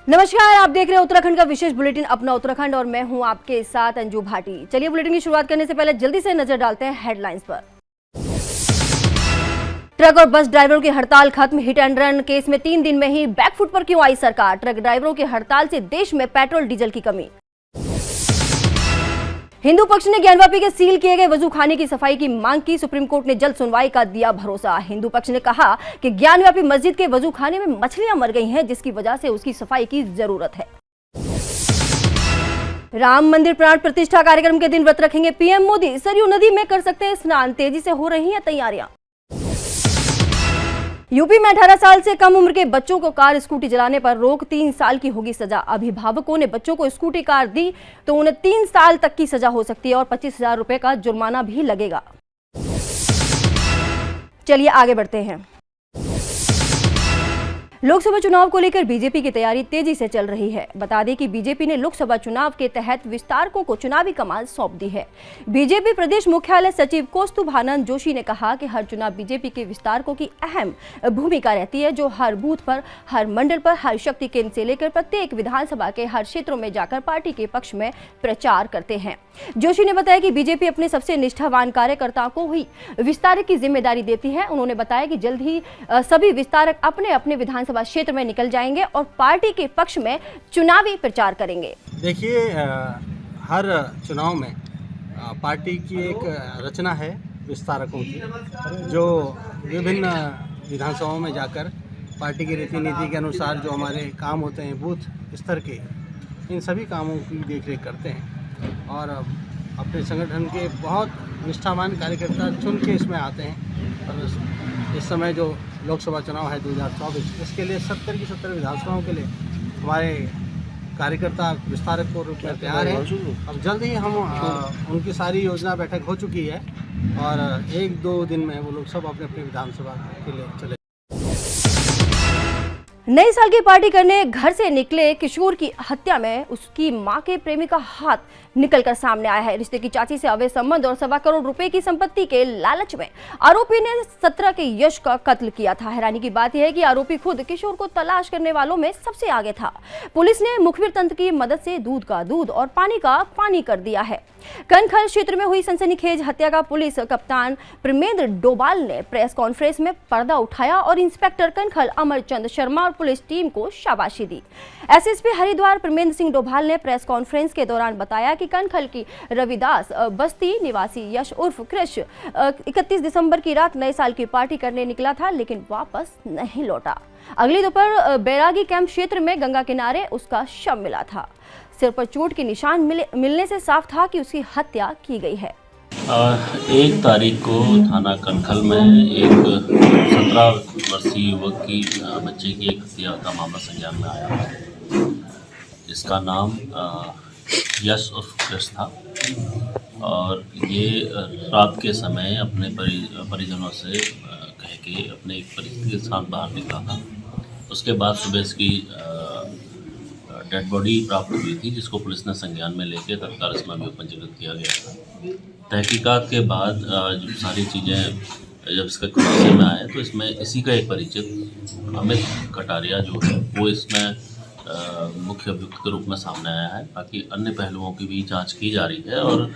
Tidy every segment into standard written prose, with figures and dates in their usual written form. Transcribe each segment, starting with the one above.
नमस्कार, आप देख रहे हैं उत्तराखंड का विशेष बुलेटिन अपना उत्तराखंड और मैं हूं आपके साथ अंजू भाटी। चलिए बुलेटिन की शुरुआत करने से पहले जल्दी से नजर डालते हैं हेडलाइंस पर। ट्रक और बस ड्राइवरों की हड़ताल खत्म। हिट एंड रन केस में 3 दिन में ही बैकफुट पर क्यों आई सरकार? ट्रक ड्राइवरों की हड़ताल से देश में पेट्रोल डीजल की कमी। हिंदू पक्ष ने ज्ञानवापी के सील किए गए वजूखाने की सफाई की मांग की। सुप्रीम कोर्ट ने जल्द सुनवाई का दिया भरोसा। हिंदू पक्ष ने कहा कि ज्ञानवापी मस्जिद के वजूखाने में मछलियां मर गई हैं, जिसकी वजह से उसकी सफाई की जरूरत है। राम मंदिर प्राण प्रतिष्ठा कार्यक्रम के दिन व्रत रखेंगे पीएम मोदी। सरयू नदी में कर सकते हैं स्नान। तेजी से हो रही हैं तैयारियां। यूपी में 18 साल से कम उम्र के बच्चों को कार स्कूटी चलाने पर रोक, 3 साल की होगी सजा। अभिभावकों ने बच्चों को स्कूटी कार दी तो उन्हें 3 साल तक की सजा हो सकती है और 25,000 रुपए का जुर्माना भी लगेगा। चलिए आगे बढ़ते हैं। लोकसभा चुनाव को लेकर बीजेपी की तैयारी तेजी से चल रही है। बता दें कि बीजेपी ने लोकसभा चुनाव के तहत विस्तारकों को चुनावी कमान सौंप दी है। बीजेपी प्रदेश मुख्यालय सचिव कौस्तुभानंद जोशी ने कहा कि हर चुनाव बीजेपी के विस्तारकों की अहम भूमिका रहती है, जो हर बूथ पर, हर मंडल पर, हर शक्ति केंद्र से लेकर प्रत्येक विधानसभा के हर क्षेत्रों में जाकर पार्टी के पक्ष में प्रचार करते हैं। जोशी ने बताया कि बीजेपी अपने सबसे निष्ठावान कार्यकर्ताओं को ही विस्तारक की जिम्मेदारी देती है। उन्होंने बताया कि जल्द ही सभी विस्तारक अपने अपने विधानसभा क्षेत्र में निकल जाएंगे और पार्टी के पक्ष में चुनावी प्रचार करेंगे। देखिए, हर चुनाव में पार्टी की एक रचना है विस्तारकों की, जो विभिन्न विधानसभाओं में जाकर पार्टी की रीति नीति के अनुसार जो हमारे काम होते हैं बूथ स्तर के, इन सभी कामों की देखरेख करते हैं और अपने संगठन के बहुत निष्ठावान कार्यकर्ता चुन के इसमें आते हैं। और इस समय जो लोकसभा चुनाव है 2024, इसके लिए 70 की 70 विधानसभाओं के लिए हमारे कार्यकर्ता विस्तारक को रूप में तैयार हैं। अब जल्द ही हम उनकी सारी योजना बैठक हो चुकी है और 1-2 दिन में वो लोग सब अपने अपने विधानसभा के लिए चले। नए साल की पार्टी करने घर से निकले किशोर की हत्या में उसकी मां के प्रेमी का हाथ निकलकर सामने आया है। रिश्ते की चाची से अवैध संबंध और 1.25 करोड़ रुपए की संपत्ति के लालच में आरोपी ने 17 के यश का कत्ल किया था। हैरानी की बात यह है कि आरोपी खुद किशोर को तलाश करने वालों में सबसे आगे था। पुलिस ने मुखबिर तंत्र की मदद से दूध का दूध और पानी का पानी कर दिया है। कनखल क्षेत्र में हुई सनसनीखेज हत्या का पुलिस कप्तान प्रेमेंद्र डोभाल ने प्रेस कॉन्फ्रेंस में पर्दा उठाया और इंस्पेक्टर कनखल अमरचंद शर्मा और पुलिस टीम को शाबाशी दी। एसएसपी हरिद्वार प्रेमेंद्र सिंह डोभाल ने प्रेस कॉन्फ्रेंस के दौरान बताया कि कनखल की रविदास बस्ती निवासी यश उर्फ कृष 31 दिसंबर की रात नए साल की पार्टी करने निकला था, लेकिन वापस नहीं लौटा। अगली दोपहर बैरागी कैंप क्षेत्र में गंगा किनारे उसका शव मिला था। सिर पर चोट के निशान मिलने से साफ था कि उसकी हत्या की गई है। 1 तारीख को थाना कनखल में एक 17 वर्षीय युवक की बच्चे की एक हत्या का मामला संज्ञान में आया है। इसका नाम यश उर्फ कृष था और ये रात के समय अपने परिजनों से कह के अपने एक परिचित के साथ बाहर निकला था। उसके बाद सुबह इसकी डेड बॉडी प्राप्त हुई थी, जिसको पुलिस ने संज्ञान में लेकर तत्काल इसमें अभियोग पंजीकृत किया गया था। तहकीकात के बाद जब सारी चीज़ें जब इसके खुलासे में आए तो इसमें इसी का एक परिचित अमित कटारिया जो है वो इसमें मुख्य अभियुक्त के रूप में सामने आया है। बाकी अन्य पहलुओं की भी जांच की जा रही है और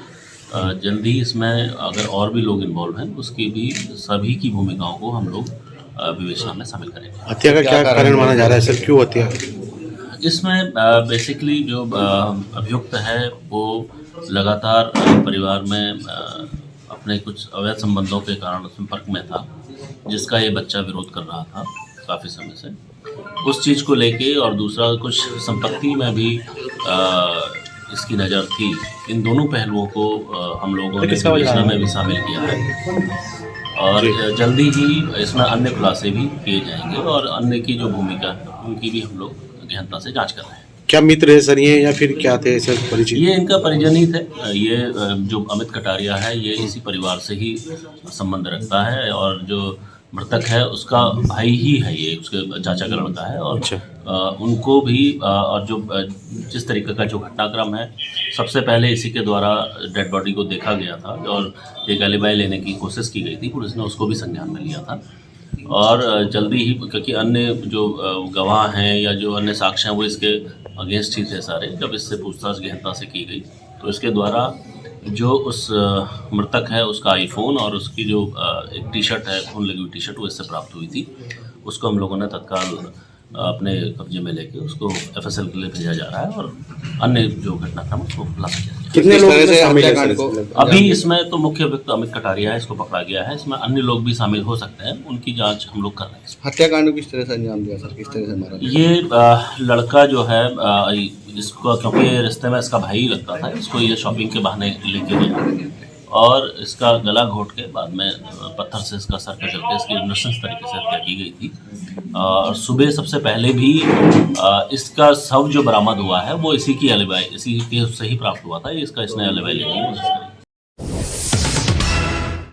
जल्द ही इसमें अगर और भी लोग इन्वॉल्व हैं उसकी भी सभी की भूमिकाओं को हम लोग विवेचना में शामिल करेंगे। हत्या का क्या कारण माना जा रहा है सर, क्यों हत्या? इसमें बेसिकली जो अभियुक्त है वो लगातार परिवार में अपने कुछ अवैध संबंधों के कारण संपर्क में था, जिसका ये बच्चा विरोध कर रहा था काफ़ी समय से। उस चीज़ को लेके और दूसरा कुछ संपत्ति में भी इसकी नज़र थी। इन दोनों पहलुओं को हम लोगों ने विवेचना में भी शामिल किया है और जल्दी ही इसमें अन्य खुलासे भी किए जाएंगे और अन्य की जो भूमिका है उनकी भी हम लोग गहनता से जांच कर रहे हैं। क्या मित्र है सर ये या फिर क्या थे सर परिचित? ये इनका परिजन ही थे। ये जो अमित कटारिया है ये इसी परिवार से ही संबंध रखता है और जो मृतक है उसका भाई ही है, ये उसके चाचा का लड़का है और उनको भी और जो जिस तरीके का जो घटनाक्रम है, सबसे पहले इसी के द्वारा डेड बॉडी को देखा गया था और एक एलिबाई लेने की कोशिश की गई थी। पुलिस ने उसको भी संज्ञान में लिया था। और जल्दी ही, क्योंकि अन्य जो गवाह हैं या जो अन्य साक्ष्य हैं वो इसके अगेंस्ट ही थे सारे, जब इससे पूछताछ गहनता से की गई तो इसके द्वारा जो उस मृतक है उसका आईफोन और उसकी जो एक टी शर्ट है, खून लगी हुई टी शर्ट, वो इससे प्राप्त हुई थी। उसको हम लोगों ने तत्काल अपने कब्जे में लेके उसको एफएसएल के लिए भेजा जा रहा है और अन्य जो घटनाक्रम उसको खुलासा किया जाएगा। कितने लोग इसमें शामिल हैं? अभी इसमें तो मुख्य अभियुक्त अमित कटारिया है, इसको पकड़ा गया है। इसमें अन्य लोग भी शामिल हो सकते हैं, उनकी जांच हम लोग कर रहे हैं। हत्याकांड को किस तरह से अंजाम दिया सर, किस तरह से मारा? ये लड़का जो है इसको, क्योंकि ये रिश्ते में इसका भाई लगता था, इसको ये शॉपिंग के बहाने लेके गया और इसका गला घोट के बाद में पत्थर से इसका सर कचल के इसकी नृशंस तरीके से हत्या की गई थी। और सुबह सबसे पहले भी इसका शव जो बरामद हुआ है वो इसी की एलिबाई, इसी के उससे ही प्राप्त हुआ था। इसने एलिबाई लेने की कोशिश करी।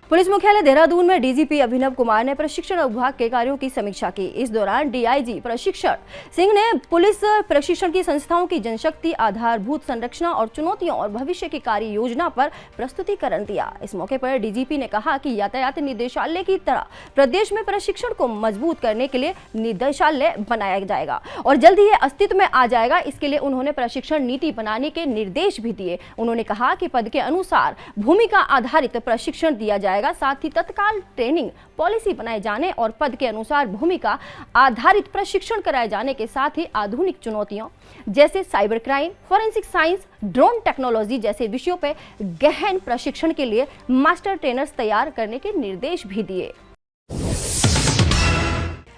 पुलिस मुख्यालय देहरादून में डीजीपी अभिनव कुमार ने प्रशिक्षण विभाग के कार्यों की समीक्षा की। इस दौरान डीआईजी प्रशिक्षण सिंह ने पुलिस प्रशिक्षण की संस्थाओं की जनशक्ति, आधारभूत संरचना और चुनौतियों और भविष्य की कार्य योजना पर प्रस्तुतिकरण दिया। इस मौके पर डीजीपी ने कहा कि यातायात निदेशालय की तरह प्रदेश में प्रशिक्षण को मजबूत करने के लिए निदेशालय बनाया जाएगा और जल्द ही ये अस्तित्व में आ जाएगा। इसके लिए उन्होंने प्रशिक्षण नीति बनाने के निर्देश भी दिए। उन्होंने कहा कि पद के अनुसार भूमिका आधारित प्रशिक्षण दिया जाएगा, साथ ही तत्काल ट्रेनिंग पॉलिसी बनाए जाने और पद के अनुसार भूमिका आधारित प्रशिक्षण कराए जाने के साथ ही आधुनिक चुनौतियों जैसे cyber crime, forensic science, drone technology जैसे विषयों पर गहन प्रशिक्षण के लिए मास्टर ट्रेनर्स तैयार करने के निर्देश भी दिए।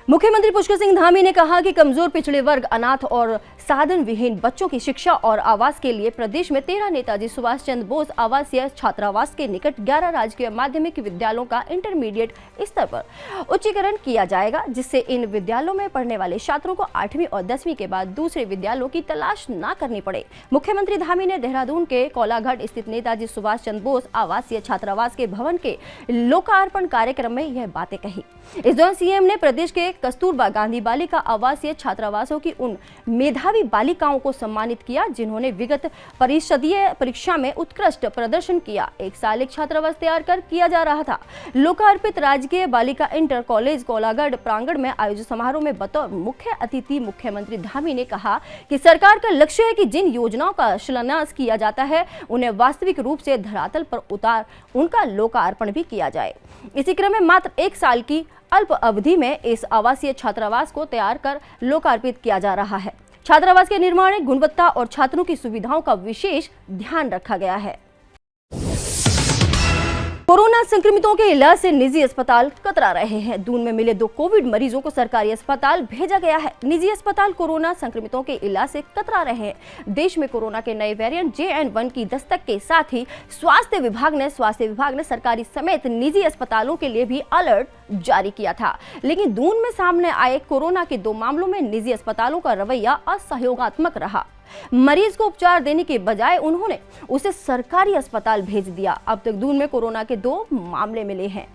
मुख्यमंत्री पुष्कर सिंह धामी ने कहा कि कमजोर पिछड़े वर्ग, अनाथ और साधन विहीन बच्चों की शिक्षा और आवास के लिए प्रदेश में 13 नेताजी सुभाष चंद्र बोस आवासीय छात्रावास के निकट 11 राजकीय माध्यमिक विद्यालयों का इंटरमीडिएट स्तर पर उच्चीकरण किया जाएगा, जिससे इन विद्यालयों में पढ़ने वाले छात्रों को 8वीं और 10वीं के बाद दूसरे विद्यालयों की तलाश न करनी पड़े। मुख्यमंत्री धामी ने देहरादून के कोलाघाट स्थित नेताजी सुभाष चंद्र बोस आवासीय छात्रावास के भवन के लोकार्पण कार्यक्रम में यह बातें कही। इस दौरान सीएम ने प्रदेश के कस्तूरबा गांधी बालिका आवासीय छात्रावासों की उन मेधावी बालिकाओं को सम्मानित किया जिन्होंने विगत परिषदीय परीक्षा में उत्कृष्ट प्रदर्शन किया। एक साल एक छात्रावास तैयार कर किया जा रहा था। लोकार्पित राजकीय बालिका इंटर कॉलेज कोलाघाट प्रांगण में आयोजित समारोह में बतौर मुख्य अतिथि मुख्यमंत्री धामी ने कहा कि सरकार का लक्ष्य है कि जिन योजनाओं का शिलान्यास किया जाता है उन्हें वास्तविक रूप से धरातल पर उतार उनका लोकार्पण भी किया जाए। इसी क्रम में मात्र 1 साल की अल्प अवधि में इस आवासीय छात्रावास को तैयार कर लोकार्पित किया जा रहा है। छात्रावास के निर्माण में गुणवत्ता और छात्रों की सुविधाओं का विशेष ध्यान रखा गया है। कोरोना संक्रमितों के इलाज से निजी अस्पताल कतरा रहे हैं। दून में मिले 2 कोविड मरीजों को सरकारी अस्पताल भेजा गया है। निजी अस्पताल कोरोना संक्रमितों के इलाज से कतरा रहे हैं। देश में कोरोना के नए वेरिएंट JN1 की दस्तक के साथ ही स्वास्थ्य विभाग ने सरकारी समेत निजी अस्पतालों के लिए भी अलर्ट जारी किया था। लेकिन दून में सामने आए कोरोना के 2 मामलों में निजी अस्पतालों का रवैया असहयोगात्मक रहा। मरीज को उपचार देने के बजाय उन्होंने उसे सरकारी अस्पताल भेज दिया। अब तक दून में कोरोना के 2 मामले मिले हैं।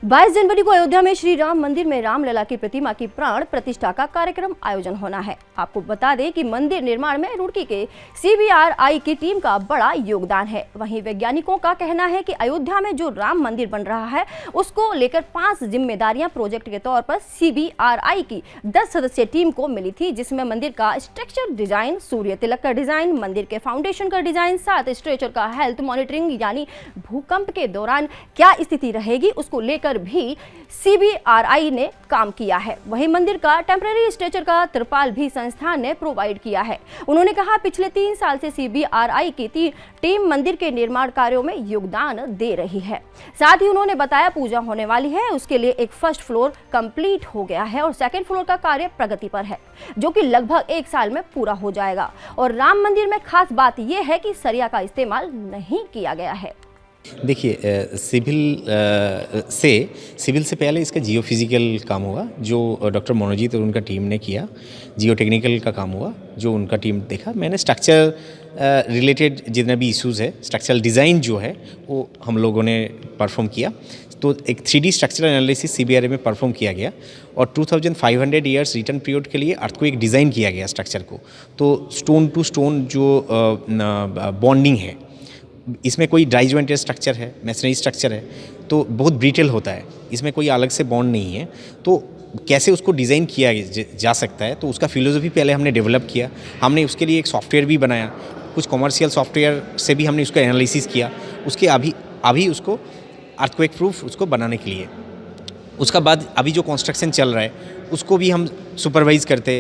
22 जनवरी को अयोध्या में श्री राम मंदिर में रामलला की प्रतिमा की प्राण प्रतिष्ठा का कार्यक्रम आयोजन होना है। आपको बता दें कि मंदिर निर्माण में रुड़की के CBRI की टीम का बड़ा योगदान है। वहीं वैज्ञानिकों का कहना है कि अयोध्या में जो राम मंदिर बन रहा है उसको लेकर 5 जिम्मेदारियां प्रोजेक्ट के तौर पर CBRI की 10 सदस्यीय टीम को मिली थी, जिसमें मंदिर का स्ट्रक्चर डिजाइन, सूर्य तिलक का डिजाइन, मंदिर के फाउंडेशन का डिजाइन, साथ स्ट्रक्चर का हेल्थ मॉनिटरिंग यानी भूकंप के दौरान क्या स्थिति रहेगी उसको लेकर भी CBRI ने काम किया है। वहीं मंदिर का टेम्पररी स्ट्रक्चर का तिरपाल भी संस्थान ने प्रोवाइड किया है। उन्होंने कहा पिछले 3 साल से CBRI की टीम मंदिर के निर्माण कार्यों में योगदान दे रही है। साथ ही उन्होंने बताया पूजा होने वाली है, उसके लिए एक फर्स्ट फ्लोर कंप्लीट हो गया है और सेकंड फ्लोर का कार्य प्रगति पर है, जो कि लगभग 1 साल में पूरा हो जाएगा। और राम मंदिर में खास बात यह है कि सरिया का इस्तेमाल नहीं किया गया है। देखिए, सिविल से पहले इसका जियो फिजिकल काम होगा जो डॉक्टर मनोजीत और उनका टीम ने किया। जियो टेक्निकल का काम हुआ जो उनका टीम देखा। मैंने स्ट्रक्चर रिलेटेड जितने भी इश्यूज़ है, स्ट्रक्चरल डिज़ाइन जो है वो हम लोगों ने परफॉर्म किया। तो एक 3D स्ट्रक्चरल एनालिसिस CBRI में परफॉर्म किया गया और 2500 ईयर्स रिटर्न पीरियड के लिए अर्थक्वेक डिज़ाइन किया गया स्ट्रक्चर को। तो स्टोन टू स्टोन जो बॉन्डिंग है, इसमें कोई ड्राई जॉइंटेड स्ट्रक्चर है, मैसनरी स्ट्रक्चर है, तो बहुत ब्रिटल होता है, इसमें कोई अलग से बॉन्ड नहीं है। तो कैसे उसको डिज़ाइन किया जा सकता है, तो उसका फिलोसफी पहले हमने डेवलप किया। हमने उसके लिए एक सॉफ्टवेयर भी बनाया, कुछ कॉमर्शियल सॉफ्टवेयर से भी हमने उसका एनालिसिस किया। उसके अभी उसको अर्थक्वेक प्रूफ उसको बनाने के लिए, उसका बाद अभी जो कंस्ट्रक्शन चल रहा है उसको भी हम सुपरवाइज़ करते,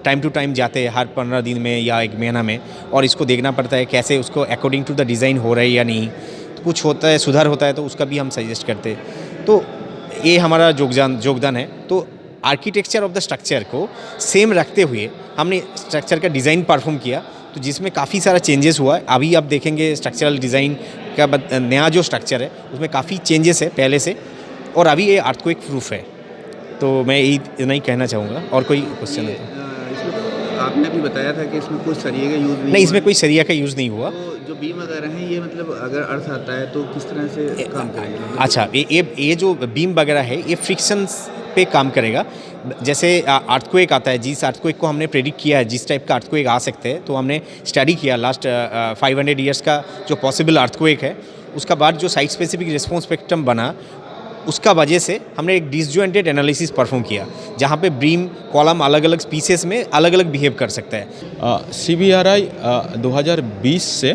टाइम टू टाइम जाते हर 15 दिन में या 1 महीना में, और इसको देखना पड़ता है कैसे उसको अकॉर्डिंग टू द डिज़ाइन हो रहा है या नहीं। तो कुछ होता है, सुधार होता है, तो उसका भी हम सजेस्ट करते। तो ये हमारा योगदान है। तो आर्किटेक्चर ऑफ द स्ट्रक्चर को सेम रखते हुए हमने स्ट्रक्चर का डिज़ाइन परफॉर्म किया, तो जिसमें काफ़ी सारा चेंजेस हुआ है। अभी आप देखेंगे स्ट्रक्चरल डिज़ाइन का नया जो स्ट्रक्चर है उसमें काफ़ी चेंजेस है पहले से, और अभी ये अर्थक्वेक प्रूफ है। तो मैं यही इतना ही कहना चाहूँगा। और कोई क्वेश्चन है इसमें आपने भी बताया था कि इसमें कोई सरिये का यूज़ नहीं, इसमें कोई सरिया का यूज़ नहीं हुआ। तो जो बीम वगैरह हैं ये मतलब अगर अर्थ आता है तो किस तरह से काम करेंगे? अच्छा, ये जो बीम वगैरह है ये फ्रिक्शन पे काम करेगा। जैसे अर्थक्वेक आता है, जिस अर्थक्वेक को हमने प्रेडिक्ट किया है, जिस टाइप का अर्थक्वेक आ सकते हैं, तो हमने स्टडी किया लास्ट 500 ईयर्स का जो पॉसिबल अर्थक्वेक है। उसका बाद जो साइट स्पेसिफिक रिस्पॉन्स स्पेक्ट्रम बना, उसका वजह से हमने एक डिसजॉइंटेड एनालिसिस परफॉर्म किया, जहाँ पे बीम कॉलम अलग अलग पीसेस में अलग अलग बिहेव कर सकता है। CBRI 2020 से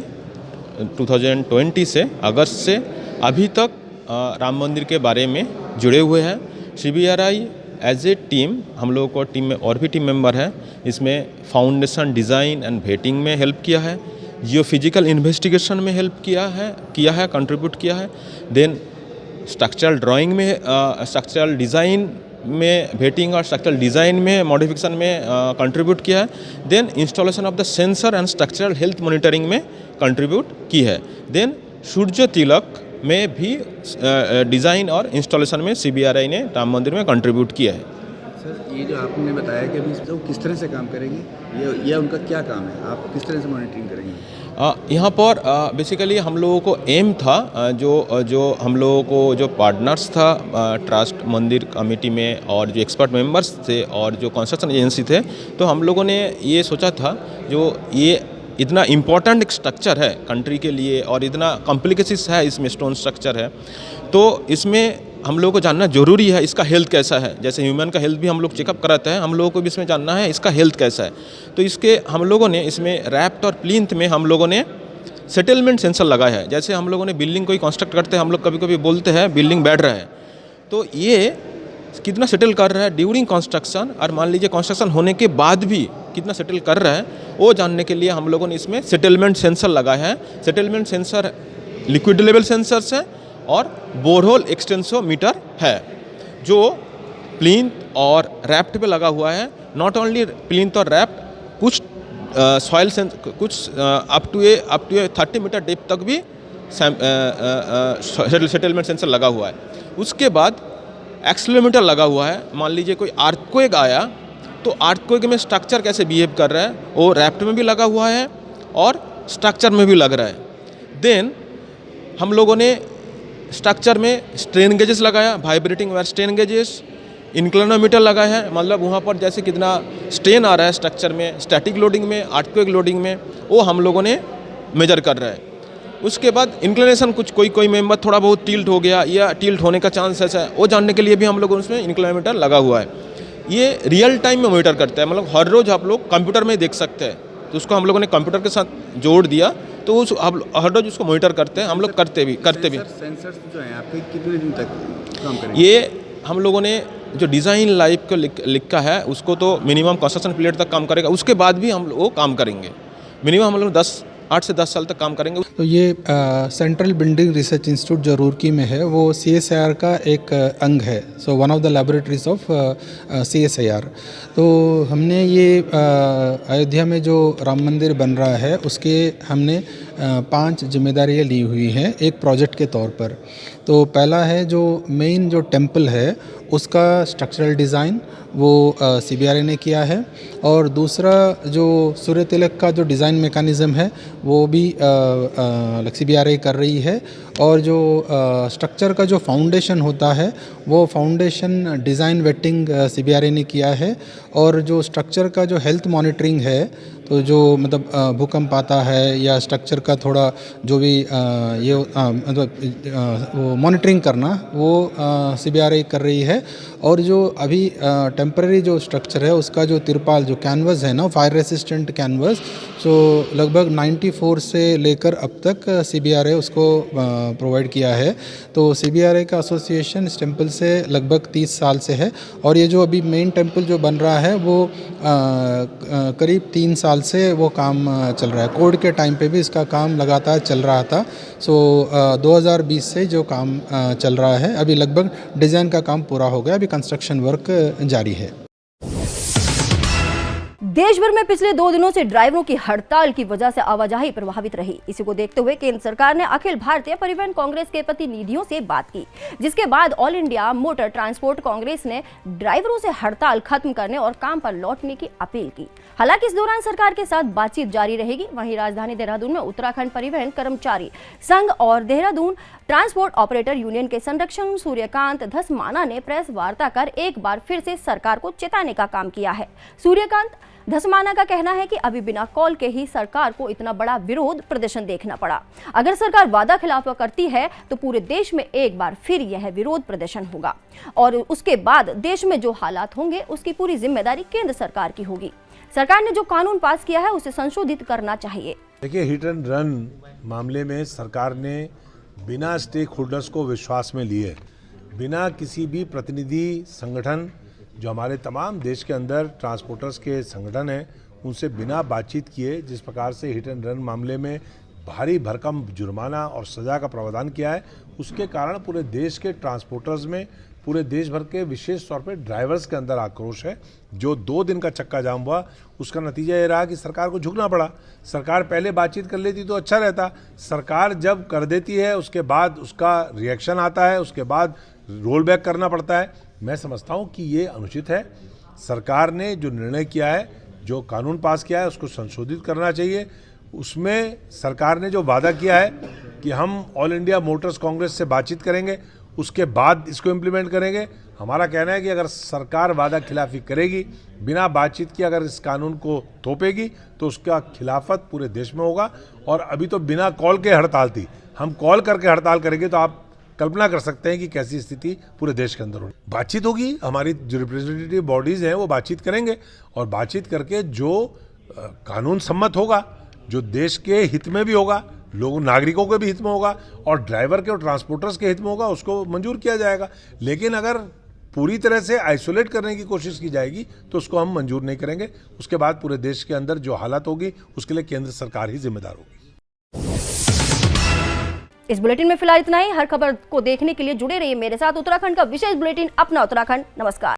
2020 से अगस्त से अभी तक राम मंदिर के बारे में जुड़े हुए हैं। CBRI एज ए टीम, हम लोगों को टीम में और भी टीम मेंबर हैं, इसमें फाउंडेशन डिज़ाइन एंड वेटिंग में हेल्प किया है, जियो फिजिकल इन्वेस्टिगेशन में हेल्प किया है, कंट्रीब्यूट किया है। देन स्ट्रक्चरल ड्राइंग में, स्ट्रक्चरल डिज़ाइन में वेटिंग और स्ट्रक्चरल डिज़ाइन में मॉडिफिकेशन में कंट्रीब्यूट किया है। Then installation of the sensor and structural health monitoring में कंट्रीब्यूट की है। देन सूर्य तिलक में भी डिज़ाइन और इंस्टॉलेशन में CBRI ने राम मंदिर में कंट्रीब्यूट किया है। सर, ये जो आपने बताया कि अभी तो किस तरह से काम करेंगे, ये उनका क्या काम है, आप किस तरह से मॉनिटरिंग करेंगे? यहाँ पर बेसिकली हम लोगों को एम था, जो हम लोगों को जो पार्टनर्स था ट्रस्ट मंदिर कमेटी में और जो एक्सपर्ट मेंबर्स थे और जो कंस्ट्रक्शन एजेंसी थे, तो हम लोगों ने ये सोचा था जो ये इतना इम्पोर्टेंट एक स्ट्रक्चर है कंट्री के लिए और इतना कॉम्प्लिकेसिस है इसमें, स्टोन स्ट्रक्चर है, तो इसमें हम लोगों को जानना ज़रूरी है इसका हेल्थ कैसा है। जैसे ह्यूमन का हेल्थ भी हम लोग चेकअप कराते हैं, हम लोगों को भी इसमें जानना है इसका हेल्थ कैसा है। तो इसके हम लोगों ने इसमें रैप्ट और प्लिंथ में हम लोगों ने सेटलमेंट सेंसर लगाया है। जैसे हम लोगों ने बिल्डिंग कोई कंस्ट्रक्ट करते हैं, हम लोग कभी कभी बोलते हैं बिल्डिंग बैठ रहा है, तो ये कितना सेटल कर रहा है ड्यूरिंग कंस्ट्रक्शन, और मान लीजिए कंस्ट्रक्शन होने के बाद भी कितना सेटल कर रहा है, वो जानने के लिए हम लोगों ने इसमें सेटलमेंट सेंसर लगाया है। Settlement sensor liquid level sensors है और बोरहोल एक्सटेंसोमीटर है जो प्लिंथ और रैप्ट पे लगा हुआ है। नॉट ओनली प्लिंथ और रैप्ट, कुछ सॉइल सेंस, कुछ up to a 30 metre depth तक भी सेटलमेंट सेंसर लगा हुआ है। उसके बाद एक्सेलेरोमीटर लगा हुआ है। मान लीजिए कोई अर्थक्वेक आया तो अर्थक्वेक में स्ट्रक्चर कैसे बिहेव कर रहा है वो रैप्ट में भी लगा हुआ है और स्ट्रक्चर में भी लग रहा है। देन हम लोगों ने स्ट्रक्चर में स्ट्रेन गेजेस लगाया, वाइब्रेटिंग वायर स्ट्रेन गेजेस, इंक्लिनोमीटर लगाया है, मतलब वहाँ पर जैसे कितना स्ट्रेन आ रहा है स्ट्रक्चर में, स्टैटिक लोडिंग में, अर्थक्वेक लोडिंग में, वो हम लोगों ने मेजर कर रहा है। उसके बाद इंक्लिनेशन, कुछ कोई मेंबर थोड़ा बहुत टिल्ट हो गया या टिल्ट होने का चांसेस है, वो जानने के लिए भी हम लोगों ने उसमें इंक्लिनोमीटर लगा हुआ है। ये रियल टाइम में मॉनिटर करता है, मतलब हर रोज़ आप लोग कंप्यूटर में देख सकते हैं। तो उसको हम लोगों ने कंप्यूटर के साथ जोड़ दिया, तो उस हर रोज़ उसको मॉनिटर करते हैं, हम लोग करते भी। सेंसर्स जो हैं आपके कितने दिन तक काम करेंगे? ये हम लोगों ने जो डिज़ाइन लाइफ को लिखा है उसको तो मिनिमम कंस्ट्रक्शन पीरियड तक काम करेगा, उसके बाद भी हम लोग वो काम करेंगे। मिनिमम हम लोग 8 से 10 साल तक काम करेंगे। तो ये सेंट्रल बिल्डिंग रिसर्च इंस्टीट्यूट जो रूरकी में है वो CSIR का एक अंग है। So one of the laboratories of CSIR। तो हमने ये अयोध्या में जो राम मंदिर बन रहा है उसके हमने 5 जिम्मेदारियाँ ली हुई हैं एक प्रोजेक्ट के तौर पर। तो पहला है जो मेन जो टेम्पल है उसका स्ट्रक्चरल डिज़ाइन वो CBRI ने किया है, और दूसरा जो सूर्य तिलक का जो डिज़ाइन मेकानिज़म है वो भी CBRI कर रही है, और जो स्ट्रक्चर का जो फाउंडेशन होता है वो फाउंडेशन डिज़ाइन वेटिंग CBRI ने किया है, और जो स्ट्रक्चर का जो हेल्थ मॉनिटरिंग है तो जो मतलब भूकंप आता है या स्ट्रक्चर का थोड़ा जो भी मतलब वो मॉनिटरिंग करना वो CBRI कर रही है। और जो अभी टेम्पररी जो स्ट्रक्चर है उसका जो तिरपाल जो कैनवस है ना, फायर रेसिस्टेंट कैनवस, सो लगभग 94 से लेकर अब तक CBRI उसको प्रोवाइड किया है। तो CBRI का एसोसिएशन इस टेम्पल से लगभग 30 साल से है। और ये जो अभी मेन टेम्पल जो बन रहा है वो करीब 3 साल से वो काम चल रहा है। कोविड के टाइम पे भी इसका काम लगातार चल रहा था। सो 2020 से जो काम चल रहा है, अभी लगभग डिज़ाइन का काम पूरा हो गया, अभी कंस्ट्रक्शन वर्क जारी है। देश भर में पिछले 2 दिनों से ड्राइवरों की हड़ताल की वजह से आवाजाही प्रभावित रही। इसी को देखते हुए केंद्र सरकार ने अखिल भारतीय परिवहन कांग्रेस के प्रतिनिधियों से बात की, जिसके बाद all India motor transport Congress ने ड्राइवरों से हड़ताल खत्म करने और काम पर लौटने की अपील की। हालांकि इस दौरान सरकार के साथ बातचीत जारी रहेगी। वहीं राजधानी देहरादून में उत्तराखंड परिवहन कर्मचारी संघ और देहरादून ट्रांसपोर्ट ऑपरेटर यूनियन के संरक्षक सूर्यकांत धसमाना ने प्रेस वार्ता कर एक बार फिर से सरकार को चेताने का काम किया है। सूर्यकांत धसमाना का कहना है कि अभी बिना कॉल के ही सरकार को इतना बड़ा विरोध प्रदर्शन देखना पड़ा। अगर सरकार वादा खिलाफ करती है तो पूरे देश में एक बार फिर यह विरोध प्रदर्शन होगा और उसके बाद देश में जो हालात होंगे उसकी पूरी जिम्मेदारी केंद्र सरकार की होगी। सरकार ने जो कानून पास किया है उसे संशोधित करना चाहिए। देखिए, हिट एंड रन मामले में सरकार ने बिना स्टेक होल्डर्स को विश्वास में लिए, बिना किसी भी प्रतिनिधि संगठन जो हमारे तमाम देश के अंदर ट्रांसपोर्टर्स के संगठन हैं उनसे बिना बातचीत किए जिस प्रकार से हिट एंड रन मामले में भारी भरकम जुर्माना और सज़ा का प्रावधान किया है, उसके कारण पूरे देश के ट्रांसपोर्टर्स में, पूरे देश भर के विशेष तौर पे ड्राइवर्स के अंदर आक्रोश है। जो 2 दिन का चक्का जाम हुआ उसका नतीजा ये रहा कि सरकार को झुकना पड़ा। सरकार पहले बातचीत कर लेती तो अच्छा रहता। सरकार जब कर देती है उसके बाद उसका रिएक्शन आता है, उसके बाद रोल बैक करना पड़ता है। मैं समझता हूँ कि ये अनुचित है। सरकार ने जो निर्णय किया है, जो कानून पास किया है, उसको संशोधित करना चाहिए। उसमें सरकार ने जो वादा किया है कि हम ऑल इंडिया मोटर्स कांग्रेस से बातचीत करेंगे, उसके बाद इसको इम्प्लीमेंट करेंगे। हमारा कहना है कि अगर सरकार वादा खिलाफी करेगी, बिना बातचीत किए अगर इस कानून को थोपेगी तो उसका खिलाफत पूरे देश में होगा। और अभी तो बिना कॉल के हड़ताल थी, हम कॉल करके हड़ताल करेंगे तो आप कल्पना कर सकते हैं कि कैसी स्थिति पूरे देश के अंदर होगी। बातचीत होगी, हमारी जो रिप्रेजेंटेटिव बॉडीज हैं वो बातचीत करेंगे और बातचीत करके जो कानून सम्मत होगा, जो देश के हित में भी होगा, लोगों नागरिकों के भी हित में होगा और ड्राइवर के और ट्रांसपोर्टर्स के हित में होगा, उसको मंजूर किया जाएगा। लेकिन अगर पूरी तरह से आइसोलेट करने की कोशिश की जाएगी तो उसको हम मंजूर नहीं करेंगे। उसके बाद पूरे देश के अंदर जो हालत होगी उसके लिए केंद्र सरकार ही जिम्मेदार होगी। इस बुलेटिन में फिलहाल इतना ही। हर खबर को देखने के लिए जुड़े रहिए मेरे साथ। उत्तराखंड का विशेष बुलेटिन अपना उत्तराखंड। नमस्कार।